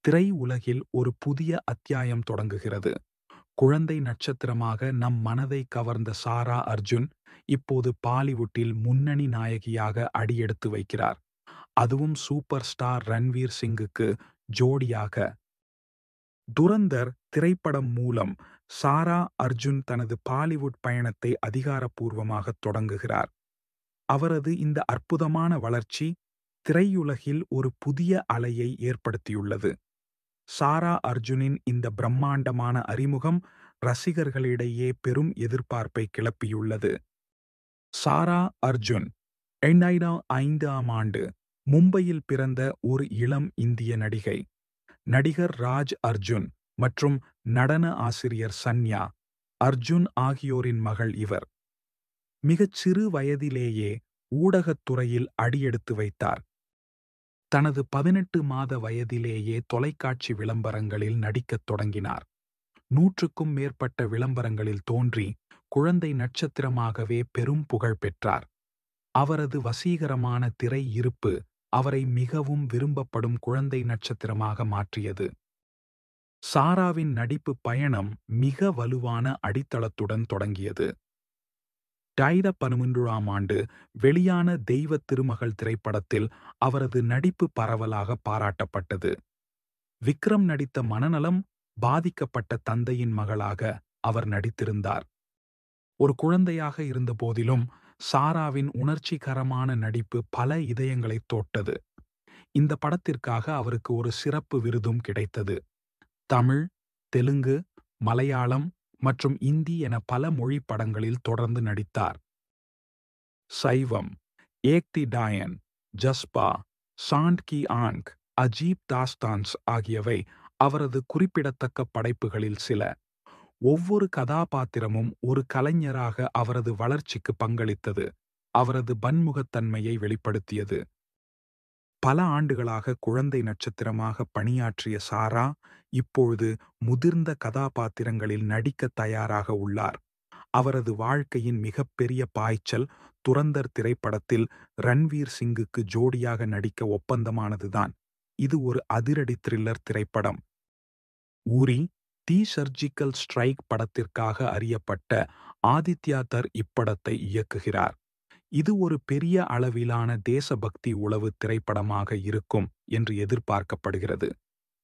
திரை உலகில் ஒரு புதிய அத்தியாயம் தொடங்குகிறது. குழந்தை நட்சத்திரமாக நம் மனதை கவர்ந்த சாரா அர்ஜுன் இப்போது பாலிவுட்டில் முன்னணி நாயகியாக அடியெடுத்து வைக்கிறார். அதுவும் சூப்பர் ஸ்டார் ரன்வீர் சிங்குக்கு ஜோடியாக. துரந்தர் திரைப்படம் மூலம் சாரா அர்ஜுன் தனது பாலிவுட் பயணத்தை அதிகாரப்பூர்வமாக தொடங்குகிறார். அவரது இந்த அற்புதமான வளர்ச்சி திரையுலகில் ஒரு புதிய அலையை ஏற்படுத்தியுள்ளது. சாரா அர்ஜுனின் இந்த பிரம்மாண்டமான அறிமுகம் ரசிகர்களிடையே பெரும் எதிர்பார்ப்பை கிளப்பியுள்ளது. சாரா அர்ஜுன் 2005ஆம் ஆண்டு மும்பையில் பிறந்த ஒரு இளம் இந்திய நடிகை. நடிகர் ராஜ் அர்ஜுன் மற்றும் நடன ஆசிரியர் சன்யா அர்ஜுன் ஆகியோரின் மகள் இவர். மிகச் சிறு வயதிலேயே ஊடகத்துறையில் அடியெடுத்து வைத்தார். தனது 18 மாத வயதிலேயே தொலைக்காட்சி விளம்பரங்களில் நடிக்கத் தொடங்கினார். 100க்கும் மேற்பட்ட விளம்பரங்களில் தோன்றி குழந்தை நட்சத்திரமாகவே பெரும் புகழ் பெற்றார். அவரது வசீகரமான திரை இருப்பு அவரை மிகவும் விரும்பப்படும் குழந்தை நட்சத்திரமாக மாற்றியது. சாராவின் நடிப்பு பயணம் மிக வலுவான அடித்தளத்துடன் தொடங்கியது. 2013ஆம் ஆண்டு வெளியான தெய்வ திருமகள் திரைப்படத்தில் அவரது நடிப்பு பரவலாக பாராட்டப்பட்டது. விக்ரம் நடித்த மனநலம் பாதிக்கப்பட்ட தந்தையின் மகளாக அவர் நடித்திருந்தார். ஒரு குழந்தையாக இருந்தபோதிலும் சாராவின் உணர்ச்சிகரமான நடிப்பு பல இதயங்களை தொட்டது. இந்த படத்திற்காக அவருக்கு ஒரு சிறப்பு விருதும் கிடைத்தது. தமிழ், தெலுங்கு, மலையாளம் மற்றும் இந்தி என பல மொழி படங்களில் தொடர்ந்து நடித்தார். சைவம், ஏக் தி டாயன், ஜஸ்பா, சாண்ட் கி ஆங்க், அஜீப் தாஸ்தான்ஸ் ஆகியவை அவரது குறிப்பிடத்தக்க படைப்புகளில் சில. ஒவ்வொரு கதாபாத்திரமும் ஒரு கலைஞராக அவரது வளர்ச்சிக்கு பங்களித்தது. அவரது பன்முகத்தன்மையை வெளிப்படுத்தியது. பல ஆண்டுகளாக குழந்தை நட்சத்திரமாக பணியாற்றிய சாரா இப்பொழுது முதிர்ந்த கதாபாத்திரங்களில் நடிக்க தயாராக உள்ளார். அவரது வாழ்க்கையின் மிகப்பெரிய பாய்ச்சல் துரந்தர் திரைப்படத்தில் ரன்வீர் சிங்குக்கு ஜோடியாக நடிக்க ஒப்பந்தமானதுதான். இது ஒரு அதிரடி த்ரில்லர் திரைப்படம். ஊரி தி சர்ஜிக்கல் ஸ்ட்ரைக் படத்திற்காக அறியப்பட்ட ஆதித்யா தர் இப்படத்தை இயக்குகிறார். இது ஒரு பெரிய அளவிலான தேசபக்தி உளவு திரைப்படமாக இருக்கும் என்று எதிர்பார்க்கப்படுகிறது.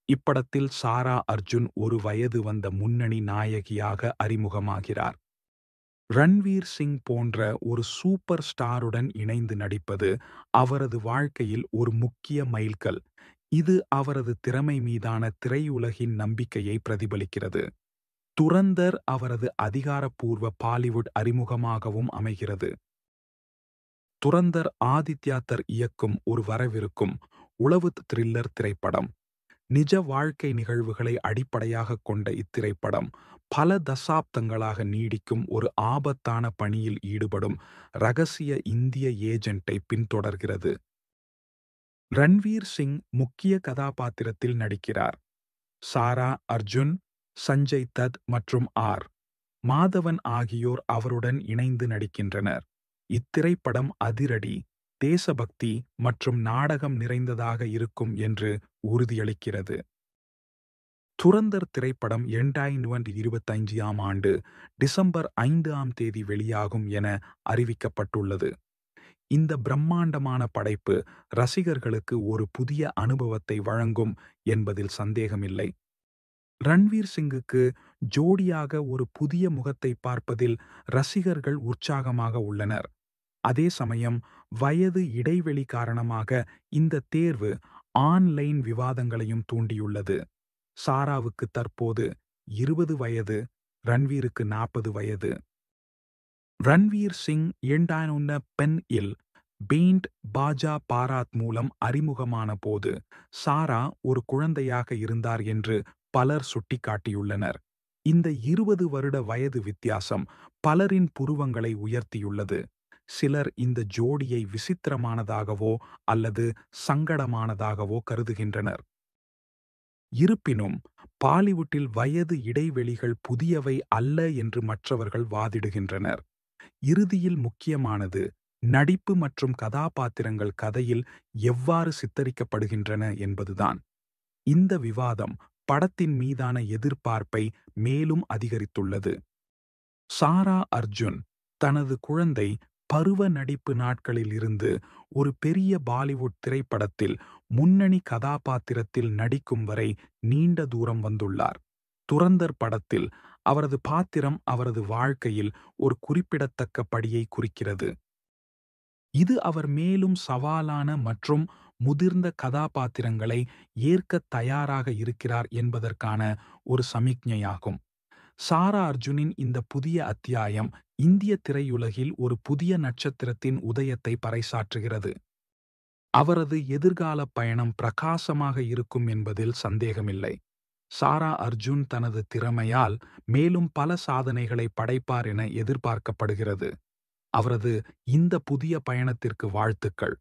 இப்படத்தில் சாரா அர்ஜுன் ஒரு வயது வந்த முன்னணி நாயகியாக அறிமுகமாகிறார். ரன்வீர் சிங் போன்ற ஒரு சூப்பர் ஸ்டாருடன் இணைந்து நடிப்பது அவரது வாழ்க்கையில் ஒரு முக்கிய மைல்கல். இது அவரது திறமை மீதான திரையுலகின் நம்பிக்கையை பிரதிபலிக்கிறது. துரந்தர் அவரது அதிகாரப்பூர்வ பாலிவுட் அறிமுகமாகவும் அமைகிறது. துரந்தர் ஆதித்யா தர் இயக்கும் ஒரு வரவிருக்கும் உளவு த்ரில்லர் திரைப்படம். நிஜ வாழ்க்கை நிகழ்வுகளை அடிப்படையாகக் கொண்ட இத்திரைப்படம் பல தசாப்தங்களாக நீடிக்கும் ஒரு ஆபத்தான பணியில் ஈடுபடும் ரகசிய இந்திய ஏஜென்ட்டை பின்தொடர்கிறது. ரன்வீர் சிங் முக்கிய கதாபாத்திரத்தில் நடிக்கிறார். சாரா அர்ஜுன், சஞ்சய் தத் மற்றும் ஆர். மாதவன் ஆகியோர் அவருடன் இணைந்து நடிக்கின்றனர். இத்திரைப்படம் அதிரடி, தேசபக்தி மற்றும் நாடகம் நிறைந்ததாக இருக்கும் என்று உறுதியளிக்கிறது. துரந்தர் திரைப்படம் 2025ஆம் ஆண்டு டிசம்பர் 5ஆம் தேதி வெளியாகும் என அறிவிக்கப்பட்டுள்ளது. இந்த பிரம்மாண்டமான படைப்பு ரசிகர்களுக்கு ஒரு புதிய அனுபவத்தை வழங்கும் என்பதில் சந்தேகமில்லை. ரன்வீர் சிங்குக்கு ஜோடியாக ஒரு புதிய முகத்தை பார்ப்பதில் ரசிகர்கள் உற்சாகமாக உள்ளனர். அதே சமயம் வயது இடைவெளி காரணமாக இந்த தேர்வு ஆன்லைன் விவாதங்களையும் தூண்டியுள்ளது. சாராவுக்கு தற்போது 20 வயது, ரன்வீருக்கு 40 வயது. ரன்வீர் சிங் 2001 பென் இல் பெயிண்ட் பாஜா பாராத் மூலம் அறிமுகமான போது சாரா ஒரு குழந்தையாக இருந்தார் என்று பலர் சுட்டிக்காட்டியுள்ளனர். இந்த 20 வருட வயது வித்தியாசம் பலரின் புருவங்களை உயர்த்தியுள்ளது. சிலர் இந்த ஜோடியை விசித்திரமானதாகவோ அல்லது சங்கடமானதாகவோ கருதுகின்றனர். இருப்பினும் பாலிவுட்டில் வயது இடைவெளிகள் புதியவை அல்ல என்று மற்றவர்கள் வாதிடுகின்றனர். இறுதியில் முக்கியமானது நடிப்பு மற்றும் கதாபாத்திரங்கள் கதையில் எவ்வாறு சித்தரிக்கப்படுகின்றன என்பதுதான். இந்த விவாதம் படத்தின் மீதான எதிர்பார்ப்பை மேலும் அதிகரித்துள்ளது. சாரா அர்ஜுன் தனது குழந்தை பருவ நடிப்பு நாட்களில் இருந்து ஒரு பெரிய பாலிவுட் திரைப்படத்தில் முன்னணி கதாபாத்திரத்தில் நடிக்கும் வரை நீண்ட தூரம் வந்துள்ளார். துரந்தர் படத்தில் அவரது பாத்திரம் அவரது வாழ்க்கையில் ஒரு குறிப்பிடத்தக்க படியை குறிக்கிறது. இது அவர் மேலும் சவாலான மற்றும் முதிர்ந்த கதாபாத்திரங்களை ஏற்கத் தயாராக இருக்கிறார் என்பதற்கான ஒரு சமிக்ஞையாகும். சாரா அர்ஜுனின் இந்த புதிய அத்தியாயம் இந்திய திரையுலகில் ஒரு புதிய நட்சத்திரத்தின் உதயத்தை பறைசாற்றுகிறது. அவரது எதிர்கால பயணம் பிரகாசமாக இருக்கும் என்பதில் சந்தேகமில்லை. சாரா அர்ஜுன் தனது திறமையால் மேலும் பல சாதனைகளை படைப்பார் என எதிர்பார்க்கப்படுகிறது. அவரது இந்த புதிய பயணத்திற்கு வாழ்த்துக்கள்.